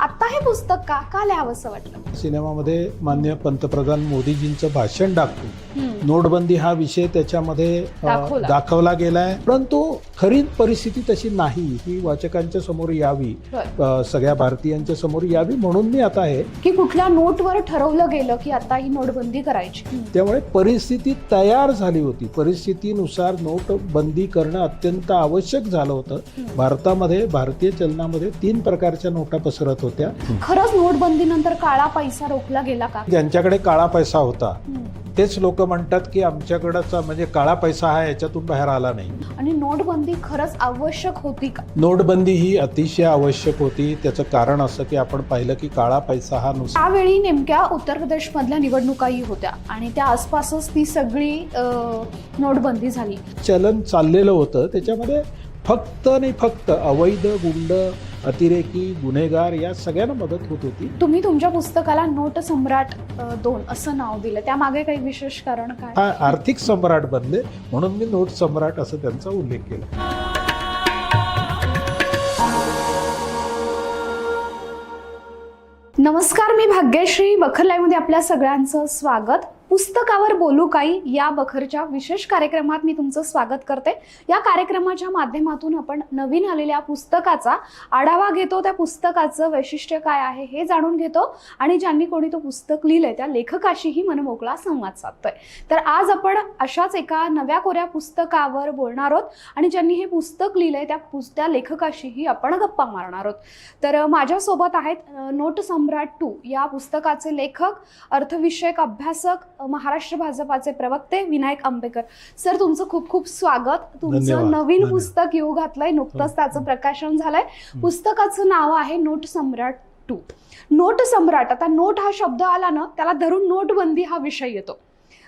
आता हे पुस्तक का लिहावंसं वाटलं? सिनेमामध्ये माननीय पंतप्रधान मोदीजींचं भाषण दाखवून नोटबंदी हा विषय त्याच्यामध्ये दाखवला गेलाय, परंतु खरी परिस्थिती तशी नाही ही वाचकांच्या समोर यावी, सगळ्या भारतीयांच्या समोर यावी म्हणून मी आता आहे की कुठल्या नोटवर ठरवलं गेलं की आता ही नोटबंदी करायची, त्यामुळे परिस्थिती तयार झाली होती. परिस्थितीनुसार नोटबंदी करणं अत्यंत आवश्यक झालं होतं. भारतामध्ये भारतीय चलनामध्ये 3 प्रकारच्या नोटा पसरत होत्या. खरंच नोटबंदीनंतर काळा पैसा रोखला गेला का? ज्यांच्याकडे काळा पैसा होता तेच लोक म्हणतात की आमच्याकडचा म्हणजे काळा पैसा हा याच्यातून बाहेर आला नाही. आणि नोटबंदी खरंच आवश्यक होती का? नोटबंदी ही अतिशय आवश्यक होती. त्याचं कारण असं की आपण पाहिलं की काळा पैसा हा त्यावेळी नेमक्या उत्तर प्रदेश मधल्या निवडणुकाही होत्या आणि त्या आसपासच ती सगळी नोटबंदी झाली. चलन चाललेलं होतं, त्याच्यामध्ये फक्त आणि फक्त अवैध गुंड, अतिरेकी, गुन्हेगार या सगळ्यांना मदत होत होती. तुम्ही तुमच्या पुस्तकाला नोट सम्राट 2 असं नाव दिलं, त्यामागे काही विशेष कारण काय? हा आर्थिक सम्राट बनले म्हणून मी नोट सम्राट असं त्यांचा उल्लेख केला. नमस्कार, मी भाग्यश्री. बखर लाईव्ह मध्ये आपल्या सगळ्यांचं स्वागत. पुस्तकावर बोलू काही या बखरच्या विशेष कार्यक्रमात मी तुमचं स्वागत करते. या कार्यक्रमाच्या माध्यमातून आपण नवीन आलेल्या पुस्तकाचा आढावा घेतो, त्या पुस्तकाचं वैशिष्ट्य काय आहे हे जाणून घेतो आणि ज्यांनी कोणी तो पुस्तक लिहिलंय त्या लेखकाशीही मनमोकळा संवाद साधतोय. तर आज आपण अशाच एका नव्या कोऱ्या पुस्तकावर बोलणार आहोत आणि ज्यांनी हे पुस्तक लिहिलंय त्या लेखकाशीही आपण गप्पा मारणार आहोत. तर माझ्यासोबत आहेत नोट सम्राट 2 या पुस्तकाचे लेखक, अर्थविषयक अभ्यासक, महाराष्ट्र भाजपाचे प्रवक्ते विनायक आंबेकर. सर, तुमचं खूप खूप स्वागत. तुमचं नवीन पुस्तक येऊ घातलंय, नुकतंच त्याचं प्रकाशन झालंय. पुस्तकाचं नाव आहे नोट सम्राट 2. नोट सम्राट, आता नोट हा शब्द आला ना त्याला धरून नोटबंदी हा विषय येतो.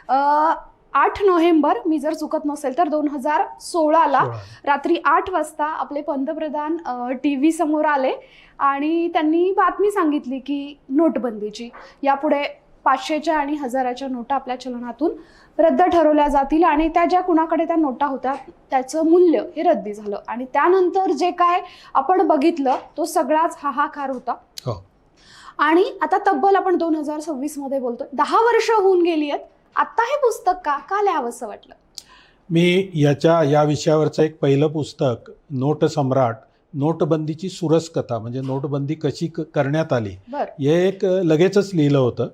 8 नोव्हेंबर, मी जर चुकत नसेल तर 2016ला रात्री 8 वाजता आपले पंतप्रधान TV समोर आले आणि त्यांनी बातमी सांगितली की नोटबंदीची यापुढे 500च्या आणि 1000च्या नोटा आपल्या चलनातून रद्द ठरवल्या जातील आणि त्या ज्या कुणाकडे त्या नोटा होत्या त्याचं मूल्य हे रद्दी झालं. आणि त्यानंतर जे काय आपण बघितलं तो सगळाच हाहाकार होता. आणि आता तब्बल आपण 2026 मध्ये बोलतोय, 10 वर्ष होऊन गेली आहेत. आता हे पुस्तक का लिहावंसं वाटलं? मी या विषयावरचं एक पहिलं पुस्तक नोट सम्राट, नोटबंदीची सुरस कथा म्हणजे नोटबंदी कशी करण्यात आली हे एक लगेचच लिहिलं होतं.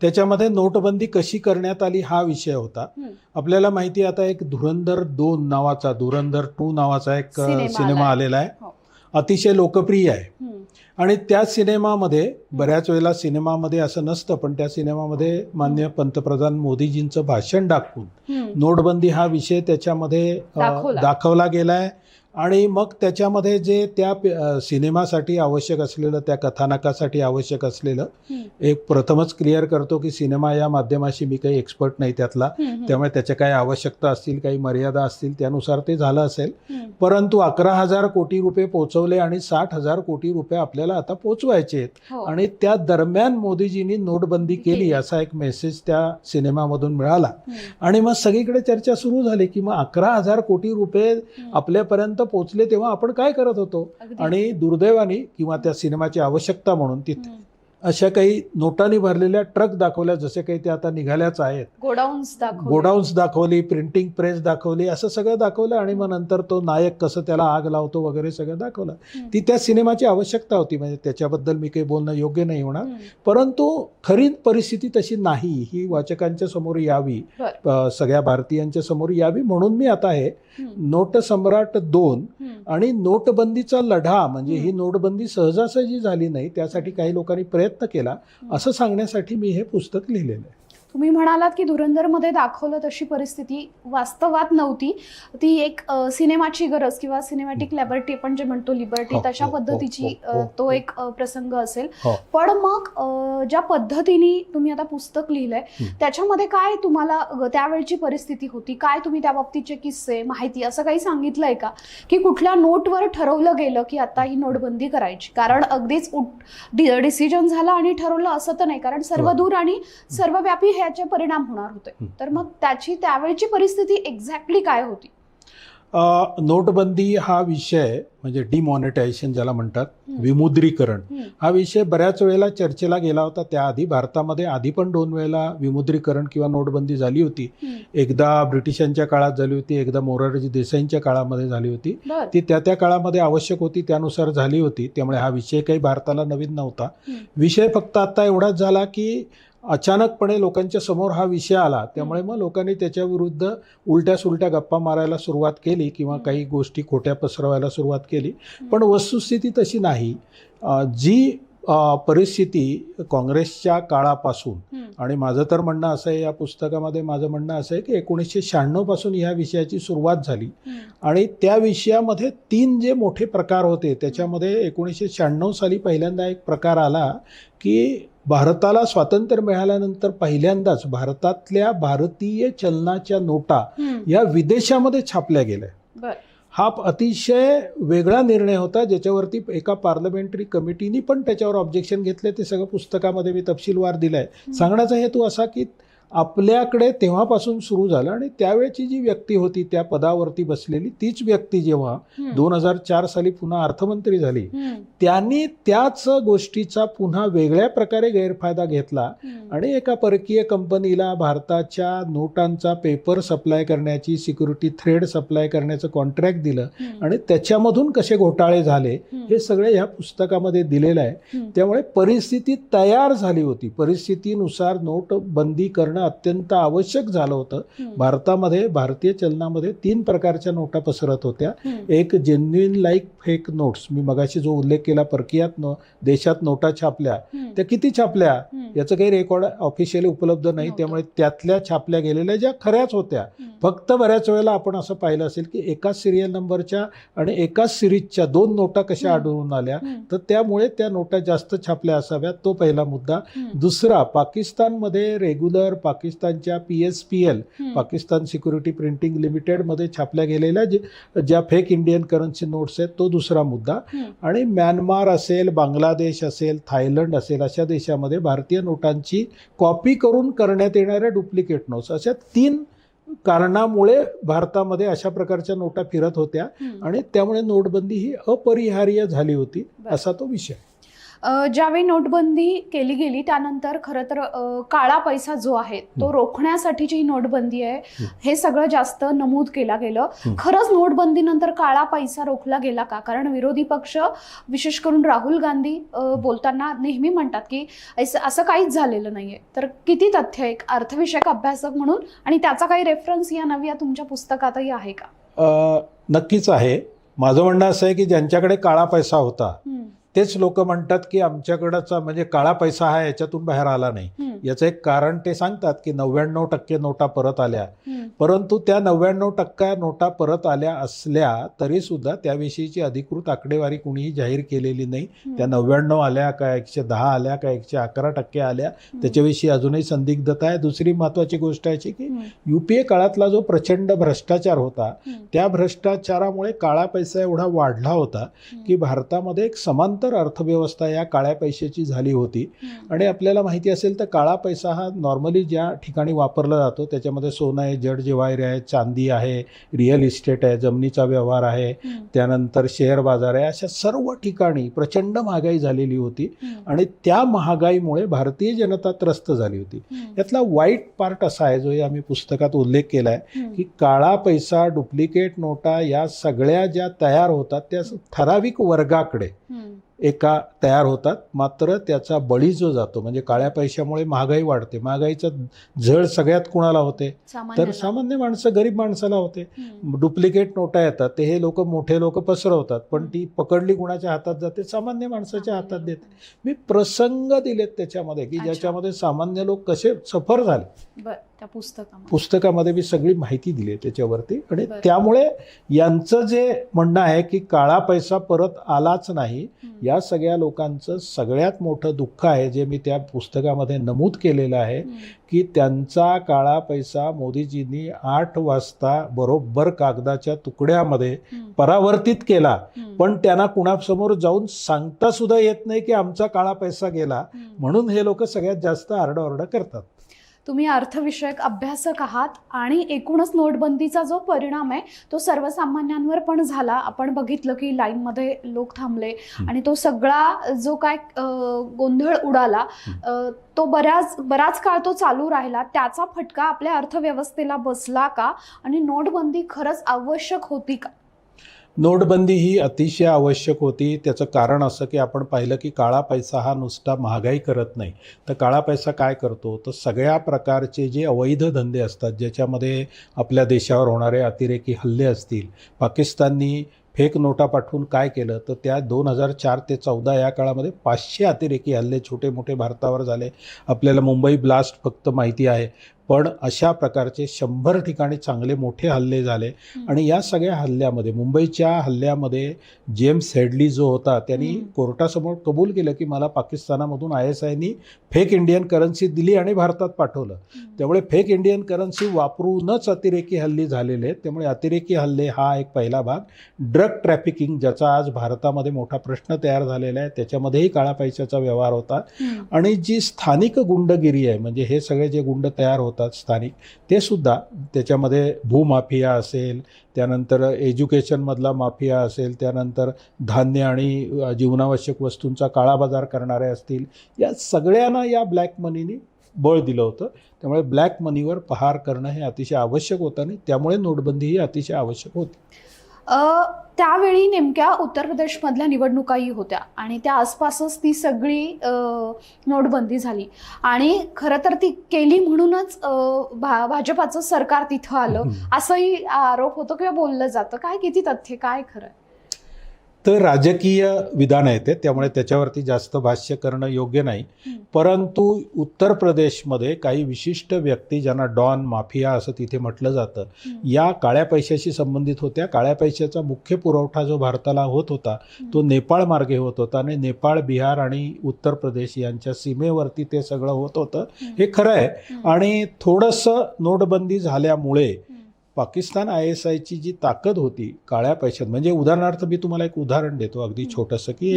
त्याच्यामध्ये नोटबंदी कशी करण्यात आली हा विषय होता. आपल्याला माहिती आता एक धुरंधर 2 नावाचा एक सिनेमा आलेला आहे, अतिशय लोकप्रिय आहे. आणि त्या सिनेमामध्ये बऱ्याच वेळेला सिनेमामध्ये असं नसतं, पण त्या सिनेमामध्ये माननीय पंतप्रधान मोदीजींचं भाषण दाखवून नोटबंदी हा विषय त्याच्यामध्ये दाखवला गेलाय. आणि मग त्याच्यामध्ये जे त्या सिनेमासाठी आवश्यक असलेलं, त्या कथानकासाठी आवश्यक असलेलं, एक प्रथमच क्लिअर करतो की सिनेमा या माध्यमाशी मी काही एक्सपर्ट नाही त्यातला, त्यामुळे त्याच्या काही आवश्यकता असतील, काही मर्यादा असतील, त्यानुसार ते झालं असेल. परंतु 11,000 कोटी रुपये पोहोचवले आणि 60,000 कोटी रुपये आपल्याला आता पोहोचवायचे आहेत. आणि त्या दरम्यान मोदीजींनी नोटबंदी केली असा एक मेसेज त्या सिनेमामधून मिळाला. आणि मग सगळीकडे चर्चा सुरू झाली की मग 11,000 कोटी रुपये आपल्यापर्यंत पोहोचले तेव्हा आपण काय करत होतो. आणि दुर्दैवाने किंवा त्या सिनेमाची आवश्यकता म्हणून तिथे अशा काही नोटांनी भरलेल्या ट्रक दाखवल्या, जसे काही ते आता निघाल्याच आहेत. गोडाऊन्स दाखवली, प्रिंटिंग प्रेस दाखवली, असं सगळं दाखवलं. आणि मग नंतर तो नायक कसं त्याला आग लावतो वगैरे सगळं दाखवलं. ती त्या सिनेमाची आवश्यकता होती, म्हणजे त्याच्याबद्दल मी काही बोलणं योग्य नाही होणार. परंतु खरी परिस्थिती तशी नाही ही वाचकांच्या समोर यावी, सगळ्या भारतीयांच्या समोर यावी म्हणून मी आता आहे नोट सम्राट 2 आणि नोटबंदीचा लढा, म्हणजे ही नोटबंदी सहजासहजी झाली नाही, त्यासाठी काही लोकांनी प्रयत्न केला असं सांगण्यासाठी मी हे पुस्तक लिहिलेलं आहे. तुम्ही म्हणालात की धुरंधरमध्ये दाखवलं तशी परिस्थिती वास्तवात नव्हती, ती एक सिनेमाची गरज किंवा सिनेमॅटिक लिबर्टी आपण जे म्हणतो लिबर्टी तशा पद्धतीची तो एक प्रसंग असेल. पण मग ज्या पद्धतीने तुम्ही आता पुस्तक लिहिलंय त्याच्यामध्ये काय तुम्हाला त्यावेळची परिस्थिती होती, काय तुम्ही त्या बाबतीचे किस्से, माहिती असं काही सांगितलंय का की कुठल्या नोटवर ठरवलं गेलं की आता ही नोटबंदी करायची? कारण अगदीच डिसिजन झाला आणि ठरवलं असं तर नाही, कारण सर्वदूर आणि सर्वव्यापी ह्याचे परिणाम होणार होते. तर मग त्यावेळची परिस्थिती एक्झॅक्टली काय होती? नोटबंदी हा विषय म्हणजे डिमॉनिटायझेशन ज्याला म्हणतात, विमुद्रीकरण, हा विषय बऱ्याच वेळेला चर्चेला गेला होता. त्याआधी भारतामध्ये आधी पण 2 वेळेला विमुद्रीकरण किंवा नोटबंदी झाली होती. एकदा ब्रिटिशांच्या काळात झाली होती, एकदा मोरारजी देसाईंच्या काळामध्ये झाली होती. ती त्या काळामध्ये आवश्यक होती, त्यानुसार झाली होती. त्यामुळे हा विषय काही भारताला नवीन नव्हता. विषय फक्त आता एवढाच झाला की अचानकपणे लोकांच्या समोर हा विषय आला, त्यामुळे मग लोकांनी त्याच्या विरुद्ध उलट्या सुलट्या गप्पा मारायला सुरुवात केली किंवा काही गोष्टी खोट्या पसरवायला सुरुवात केली. पण वस्तुस्थिती तशी नाही. जी परिस्थिती काँग्रेसच्या काळापासून, आणि माझं तर म्हणणं असं आहे, या पुस्तकामध्ये माझं म्हणणं असं आहे की 1996 पासून ह्या विषयाची सुरुवात झाली आणि त्या विषयामध्ये 3 जे मोठे प्रकार होते त्याच्यामध्ये 1996 साली पहिल्यांदा एक प्रकार आला की भारताला स्वातंत्र्य मिळाल्यानंतर पहिल्यांदाच भारतातल्या भारतीय चलनाच्या नोटा या विदेशामध्ये छापल्या गेल्या. हा अतिशय वेगळा निर्णय होता, ज्याच्यावरती एका पार्लमेंटरी कमिटीनी पण त्याच्यावर ऑब्जेक्शन घेतले. ते सगळं पुस्तकामध्ये मी तपशीलवार दिलंय. सांगण्याचा हेतू असा की आपल्याकडे तेव्हापासून सुरू झालं आणि त्यावेळची जी व्यक्ती होती त्या पदावरती बसलेली तीच व्यक्ती जेव्हा 2004 साली पुन्हा अर्थमंत्री झाली, त्यांनी त्याच गोष्टीचा पुन्हा वेगळ्या प्रकारे गैरफायदा घेतला आणि एका परकीय कंपनीला भारताच्या नोटांचा पेपर सप्लाय करण्याची, सिक्युरिटी थ्रेड सप्लाय करण्याचं कॉन्ट्रॅक्ट दिलं आणि त्याच्यामधून कसे घोटाळे झाले हे सगळे ह्या पुस्तकामध्ये दिलेलं आहे. त्यामुळे परिस्थिती तयार झाली होती. परिस्थितीनुसार नोट बंदी करणं अत्यंत आवश्यक झालं होतं. भारतामध्ये, भारतीय चलनामध्ये 3 प्रकारच्या नोटा पसरत होत्या. एक जेन्युइन लाईक फेक नोट्स, मी मगाशी जो उल्लेख केला, परकीयात देशात नोटा छापल्या, त्या किती छापल्या याचं काही रेकॉर्ड ऑफिशियली उपलब्ध नाही. त्यामुळे त्यातल्या छापल्या गेलेल्या ज्या खऱ्याच होत्या, फक्त बऱ्याच वेळेला आपण असं पाहिलं असेल की एकाच सिरियल नंबरच्या आणि एकाच सिरीजच्या 2 नोटा कशा आढळून आल्या, तर त्यामुळे त्या नोटा जास्त छापल्या असाव्यात. तो पहिला मुद्दा. दुसरा, पाकिस्तानमध्ये रेग्युलर पाकिस्तानच्या PSPL, पाकिस्तान सिक्युरिटी प्रिंटिंग लिमिटेडमध्ये छापल्या गेलेल्या ज्या फेक इंडियन करन्सी नोट्स आहेत, तो दुसरा मुद्दा. आणि म्यानमार असेल, बांगलादेश असेल, थायलंड असेल, अशा देशामध्ये भारतीय नोटांची कॉपी करून करण्यात येणाऱ्या डुप्लिकेट नोट्स, अशा 3 कारणामुळे भारतामध्ये अशा प्रकारच्या नोटा फिरत होत्या आणि त्यामुळे नोटबंदी ही अपरिहार्य झाली होती, असा तो विषय. ज्यावेळी नोटबंदी केली गेली त्यानंतर खरं तर काळा पैसा जो आहे तो रोखण्यासाठीची ही नोटबंदी आहे हे सगळं जास्त नमूद केला गेलं. खरंच नोटबंदीनंतर काळा पैसा रोखला गेला का? कारण विरोधी पक्ष, विशेष करून राहुल गांधी, बोलताना नेहमी म्हणतात की असं काहीच झालेलं नाहीये. तर किती तथ्य, एक अर्थविषयक अभ्यासक म्हणून, आणि त्याचा काही रेफरन्स या नव्या तुमच्या पुस्तकातही आहे का? नक्कीच आहे. माझं म्हणणं असं आहे की ज्यांच्याकडे काळा पैसा होता तेच लोक म्हणतात की आमच्याकडचा म्हणजे काळा पैसा हा याच्यातून बाहेर आला नाही. याचं एक कारण ते सांगतात की 99% नोटा परत आल्या, परंतु त्या 99% नोटा परत आल्या असल्या तरी सुद्धा त्याविषयीची अधिकृत आकडेवारी कुणीही जाहीर केलेली नाही. त्या 99 आल्या का 110 आल्या का 111% आल्या, त्याच्याविषयी अजूनही संदिग्धता आहे. दुसरी महत्वाची गोष्ट अशी की UPA काळातला जो प्रचंड भ्रष्टाचार होता, त्या भ्रष्टाचारामुळे काळा पैसा एवढा वाढला होता की भारतामध्ये एक समांतर अर्थव्यवस्था या काळ्या पैशाची झाली होती. आणि आपल्याला माहिती असेल तर काळा पैसा हा नॉर्मली ज्या ठिकाणी वापरला जातो त्याच्यामध्ये सोनं आहे, जड जेवायरे आहे, चांदी आहे, रिअल इस्टेट आहे, जमिनीचा व्यवहार आहे, त्यानंतर शेअर बाजार आहे, अशा सर्व ठिकाणी प्रचंड महागाई झालेली होती आणि त्या महागाईमुळे भारतीय जनता त्रस्त झाली होती. यातला वाईट पार्ट असा आहे, जो आम्ही पुस्तकात उल्लेख केला आहे, की काळा पैसा, डुप्लिकेट नोटा या सगळ्या ज्या तयार होतात त्या ठराविक वर्गाकडे एका तयार होतात, मात्र त्याचा बळी जो जातो म्हणजे काळ्या पैशामुळे महागाई वाढते. महागाईचा झळ सगळ्यात कुणाला होते तर सामान्य माणसं, गरीब माणसाला होते. डुप्लिकेट नोटा येतात ते हे लोक, मोठे लोक पसरवतात, पण ती पकडली कुणाच्या हातात जाते? सामान्य माणसाच्या हातात देते. मी प्रसंग दिलेत त्याच्यामध्ये की ज्याच्यामध्ये सामान्य लोक कसे सफर झाले, त्या पुस्तकामध्ये मी सगळी माहिती दिली आहे त्याच्यावरती. आणि त्यामुळे यांचं जे म्हणणं आहे की काळा पैसा परत आलाच नाही, या सगळ्या लोकांचं सगळ्यात मोठं दुःख आहे, जे मी त्या पुस्तकामध्ये नमूद केलेलं आहे की त्यांचा काळा पैसा मोदीजींनी 8 वाजता बरोबर कागदाच्या तुकड्यामध्ये परावर्तित केला, पण त्यांना कुणासमोर जाऊन सांगता सुद्धा येत नाही की आमचा काळा पैसा गेला, म्हणून हे लोक सगळ्यात जास्त आरडाओरडा करतात. तुम्ही अर्थविषयक अभ्यासक आहात आणि एकूणच नोटबंदीचा जो परिणाम आहे तो सर्वसामान्यांवर पण झाला. आपण बघितलं की लाईनमध्ये लोक थांबले आणि तो सगळा जो काय गोंधळ उडाला तो बराच काळ तो चालू राहिला. त्याचा फटका आपल्या अर्थव्यवस्थेला बसला का आणि नोटबंदी खरंच आवश्यक होती का? नोटबंदी ही अतिशय आवश्यक होती. त्याचं कारण असं की आपण पाहिलं की काळा पैसा हा नुसता महागाई करत नाही, तर काळा पैसा काय करतो, तर सगळ्या प्रकारचे जे अवैध धंदे असतात ज्याच्यामध्ये आपल्या देशावर होणारे अतिरेकी हल्ले असतील. पाकिस्ताननी फेक नोटा पाठवून काय केलं, तर त्या 2004 ते 14 या काळामध्ये 500 अतिरेकी हल्ले छोटे मोठे भारतावर झाले. आपल्याला मुंबई ब्लास्ट फक्त माहिती आहे, पण अशा प्रकारचे 100 ठिकाणी चांगले मोठे हल्ले झाले. आणि या सगळ्या हल्ल्यामध्ये, मुंबईच्या हल्ल्यामध्ये जेम्स हेडली जो होता त्यांनी कोर्टासमोर कबूल केलं की मला पाकिस्तानामधून ISIनी फेक इंडियन करन्सी दिली आणि भारतात पाठवलं. त्यामुळे फेक इंडियन करन्सी वापरूनच अतिरेकी हल्ले झालेले आहेत. त्यामुळे अतिरेकी हल्ले हा एक पहिला भाग. ड्रग ट्रॅफिकिंग ज्याचा आज भारतामध्ये मोठा प्रश्न तयार झालेला आहे, त्याच्यामध्येही काळा पैशाचा व्यवहार होता. आणि जी स्थानिक गुंडगिरी आहे, म्हणजे हे सगळे जे गुंड तयार होतात स्थानिक, ते सुद्धा त्याच्यामध्ये भूमाफिया असेल, त्यानंतर एज्युकेशनमधला माफिया असेल, त्यानंतर धान्य आणि जीवनावश्यक वस्तूंचा काळा बाजार करणारे असतील, या सगळ्यांना या ब्लॅक मनीने बळ दिलं होतं. त्यामुळे ब्लॅक मनीवर प्रहार करणं हे अतिशय आवश्यक होतं आणि त्यामुळे नोटबंदी ही अतिशय आवश्यक होती. त्यावेळी नेमक्या उत्तर प्रदेशमधल्या निवडणुकाही होत्या आणि त्या आसपासच ती सगळी नोटबंदी झाली आणि खरं तर ती केली म्हणूनच भाजपाचं सरकार तिथं आलं असंही आरोप होतो किंवा बोललं जातं. काय किती तथ्य, काय खरं? तर राजकीय विधान आहे ते, त्यामुळे त्याच्यावरती जास्त भाष्य करणं योग्य नाही. परंतु उत्तर प्रदेशमध्ये काही विशिष्ट व्यक्ती, ज्यांना डॉन माफिया असं तिथे म्हटलं जातं, या काळ्या पैशाशी संबंधित होत्या. काळ्या पैशाचा मुख्य पुरवठा जो भारताला होत होता तो नेपाळ मार्गे होत होता आणि नेपाळ, बिहार आणि उत्तर प्रदेश यांच्या सीमेवरती ते सगळं होत होतं, हे खरं आहे. आणि थोडंसं नोटबंदी झाल्यामुळे पाकिस्तान ISIची जी ताकद होती काळ्या पैशात, म्हणजे उदाहरणार्थ मी तुम्हाला एक उदाहरण देतो अगदी छोटंसं, की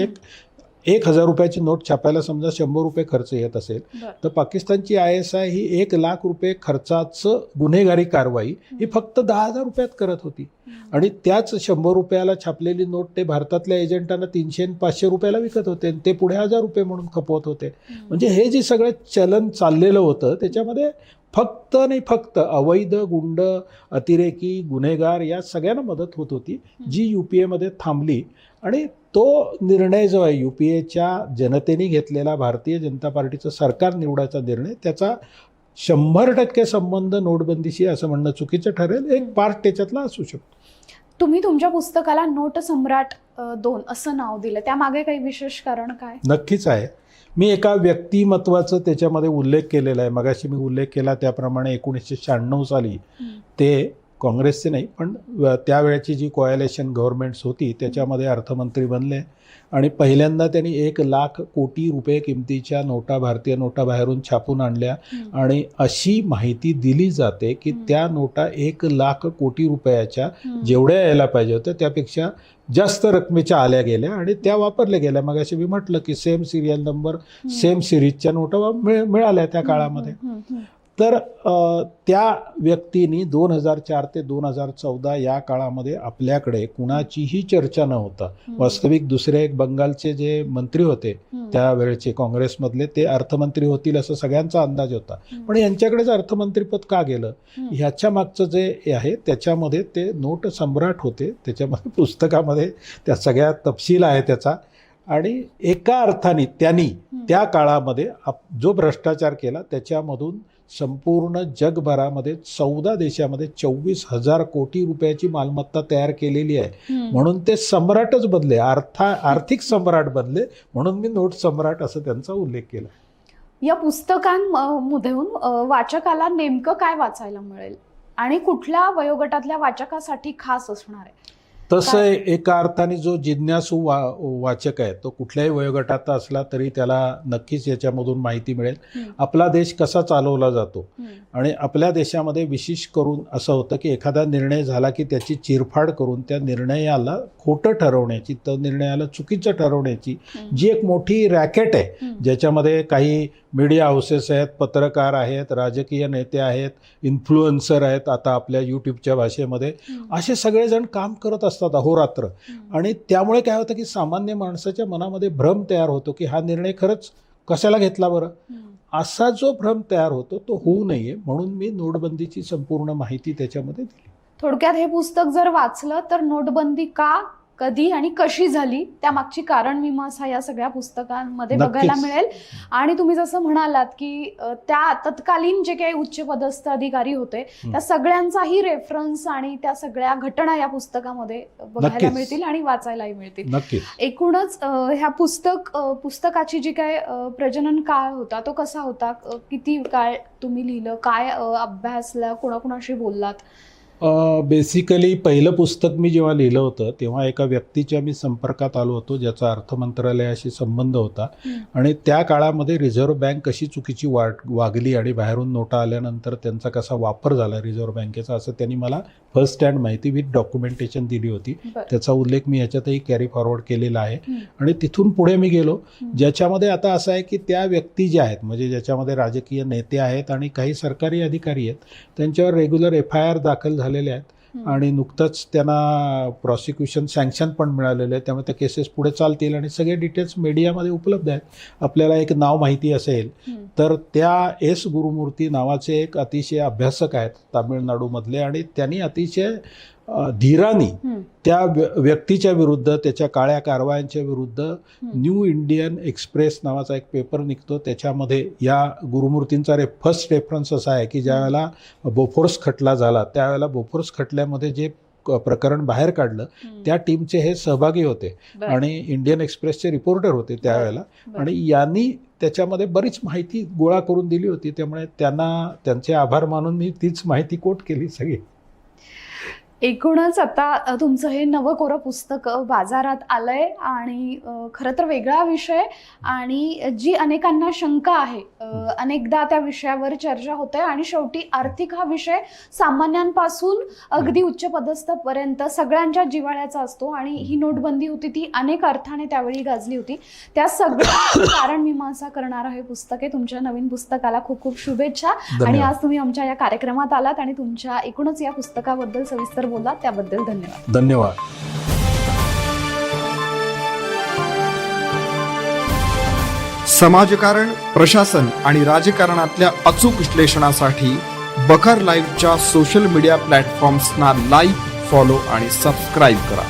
1,000 रुपयाची नोट छापायला समजा 100 रुपये खर्च येत असेल, तर पाकिस्तानची ISI ही 1,00,000 रुपये खर्चाचं गुन्हेगारी कारवाई ही फक्त 10,000 रुपयात करत होती. आणि त्याच 100 रुपयाला छापलेली नोट ते भारतातल्या एजंटांना 300 आणि 500 रुपयाला विकत होते आणि ते पुढे 1,000 रुपये म्हणून खपवत होते. म्हणजे हे जे सगळं चलन चाललेलं होतं त्याच्यामध्ये फक्त आणि फक्त अवैध गुंड, अतिरेकी, गुन्हेगार या सगळ्यांना मदत होत होती, जी UPAमध्ये थांबली. आणि तो निर्णय जो आहे UPAच्या जनतेने घेतलेला, भारतीय जनता पार्टीचं सरकार निवडायचा निर्णय, त्याचा 100% संबंध नोटबंदीशी असं म्हणणं चुकीचं ठरेल. एक पार्ट त्याच्यातला असू शकतो. तुम्ही तुमच्या पुस्तकाला नोट सम्राट 2 असं नाव दिलं, त्यामागे काही विशेष कारण काय? नक्कीच आहे. मी एका व्यक्तिमत्वाचं त्याच्यामध्ये उल्लेख केलेला आहे. मगाशी मी उल्लेख केला त्याप्रमाणे 1996 साली ते काँग्रेसचे नाही पण त्यावेळेची जी कोॲलिशन गव्हर्नमेंट्स होती त्याच्यामध्ये अर्थमंत्री बनले आणि पहिल्यांदा त्यांनी 1,00,000 कोटी रुपये किमतीच्या नोटा, भारतीय नोटा बाहेरून छापून आणल्या. आणि अशी माहिती दिली जाते की त्या नोटा 1,00,000 कोटी रुपयाच्या जेवढ्या यायला पाहिजे होत्या त्यापेक्षा जास्त रकमेच्या आल्या गेल्या आणि त्या वापरल्या गेल्या. मग अशी मी म्हटलं की सेम सिरियल नंबर, सेम सिरीजच्या नोटा मिळाल्या त्या काळामध्ये. तर त्या व्यक्तीने 2004 ते 2014 या काळामध्ये आपल्याकडे कुणाचीही चर्चा न होता, वास्तविक दुसरे एक बंगालचे जे मंत्री होते त्यावेळेचे काँग्रेसमधले, ते अर्थमंत्री होतील असं सगळ्यांचा अंदाज होता, पण यांच्याकडेच अर्थमंत्रीपद का गेलं ह्याच्या मागचं जे आहे त्याच्यामध्ये ते नोट सम्राट होते. त्याच्यामध्ये पुस्तकामध्ये त्या सगळ्या तपशील आहे त्याचा. आणि एका अर्थाने त्यांनी त्या काळामध्ये जो भ्रष्टाचार केला त्याच्यामधून संपूर्ण जगभरामध्ये 14 देशामध्ये 24,000 कोटी रुपयाची मालमत्ता तयार केलेली आहे. म्हणून ते सम्राटच बनले, आर्थिक सम्राट बनले. म्हणून मी नोट सम्राट असं त्यांचा उल्लेख केला. या पुस्तकांमधून वाचकाला नेमकं काय वाचायला मिळेल आणि कुठल्या वयोगटातल्या वाचकासाठी खास असणार आहे? तसं एका अर्थाने जो जिज्ञासू वाचक आहे तो कुठल्याही वयोगटाचा असला तरी त्याला नक्कीच याच्यामधून माहिती मिळेल. आपला देश कसा चालवला जातो आणि आपल्या देशामध्ये विशेष करून असं होतं की एखादा निर्णय झाला की त्याची चिरफाड करून त्या निर्णयाला खोटं ठरवण्याची, त्या निर्णयाला चुकीचं ठरवण्याची जी एक मोठी रॅकेट आहे, ज्याच्यामध्ये काही मीडिया हाऊसेस आहेत, पत्रकार आहेत, राजकीय नेते आहेत, इन्फ्लुएन्सर आहेत आता आपल्या यूट्यूबच्या भाषेमध्ये, असे सगळेजण काम करत असतात अहोरात्र. आणि त्यामुळे काय होतं की सामान्य माणसाच्या मनामध्ये भ्रम तयार होतो की हा निर्णय खरंच कशाला घेतला बरं. असा जो भ्रम तयार होतो तो होऊ नये म्हणून मी नोटबंदीची संपूर्ण माहिती त्याच्यामध्ये दिली. थोडक्यात हे पुस्तक जर वाचलं तर नोटबंदी का, कधी आणि कशी झाली त्यामागची कारण मीमांसा या सगळ्या पुस्तकांमध्ये बघायला मिळेल. आणि तुम्ही जसं म्हणालात की त्या तत्कालीन जे काही उच्चपदस्थ अधिकारी होते त्या सगळ्यांचाही रेफरन्स आणि त्या सगळ्या घटना या पुस्तकामध्ये बघायला मिळतील आणि वाचायलाही मिळतील. एकूणच ह्या पुस्तकाची जी काय प्रजनन काळ होता तो कसा होता, किती काळ तुम्ही लिहिलं, काय अभ्यासला, कोणाकोणाशी बोललात? बेसिकली पहिलं पुस्तक मी जेव्हा लिहिलं होतं तेव्हा एका व्यक्तीच्या मी संपर्कात आलो होतो ज्याचा अर्थ मंत्रालयाशी संबंध होता. आणि त्या काळामध्ये रिझर्व्ह बँक कशी चुकीची वागली आणि बाहेरून नोटा आल्यानंतर त्यांचा कसा वापर झाला रिझर्व्ह बँकेचा, असं त्यांनी मला फर्स्ट हँड माहिती विथ डॉक्युमेंटेशन दिली होती. त्याचा उल्लेख मी ह्याच्यातही कॅरी फॉरवर्ड केलेला आहे. आणि तिथून पुढे मी गेलो ज्याच्यामध्ये आता असं आहे की त्या व्यक्ती ज्या आहेत म्हणजे ज्याच्यामध्ये राजकीय नेते आहेत आणि काही सरकारी अधिकारी आहेत त्यांच्यावर रेग्युलर FIR दाखल झालेले आहेत आणि नुकतंच त्यांना प्रॉसिक्युशन सँक्शन पण मिळालेलं आहे. त्यामुळे त्या केसेस पुढे चालतील आणि सगळे डिटेल्स मीडियामध्ये उपलब्ध आहेत. आपल्याला एक नाव माहिती असेल तर त्या S गुरुमूर्ती नावाचे एक अतिशय अभ्यासक आहेत तामिळनाडूमधले आणि त्यांनी अतिशय धीराने त्या व्यक्तीच्या विरुद्ध, त्याच्या काळ्या कारवायांच्या विरुद्ध न्यू इंडियन एक्सप्रेस नावाचा एक पेपर निघतो त्याच्यामध्ये या गुरुमूर्तींचा फर्स्ट रेफरन्स असा आहे की ज्यावेळेला बोफोर्स खटला झाला त्यावेळेला बोफोर्स खटल्यामध्ये जे प्रकरण बाहेर काढलं त्या टीमचे हे सहभागी होते आणि इंडियन एक्सप्रेसचे रिपोर्टर होते त्यावेळेला. आणि यांनी त्याच्यामध्ये बरीच माहिती गोळा करून दिली होती. त्यामुळे त्यांचे आभार मानून मी तीच माहिती कोट केली सगळी. एकूणच आता तुमचं हे नवं कोरं पुस्तक बाजारात आलंय आणि खरं तर वेगळा विषय आणि जी अनेकांना शंका आहे, अनेकदा त्या विषयावर चर्चा होते आणि शेवटी आर्थिक हा विषय सामान्यांपासून अगदी उच्चपदस्थपर्यंत सगळ्यांच्या जिव्हाळ्याचा असतो आणि ही नोटबंदी होती ती अनेक अर्थाने त्यावेळी गाजली होती. त्या सगळ्या कारण मीमांसा करणारं हे पुस्तक आहे. तुमच्या नवीन पुस्तकाला खूप खूप शुभेच्छा. आणि आज तुम्ही आमच्या या कार्यक्रमात आलात आणि तुमच्या एकूणच या पुस्तकाबद्दल सविस्तर बोला त्याबद्दल धन्यवाद. धन्यवाद. समाजकारण, प्रशासन आणि राजकारणातल्या अचूक विश्लेषणासाठी बखर लाईव्हच्या सोशल मीडिया प्लॅटफॉर्म्सना लाईक, फॉलो आणि सबस्क्राईब करा.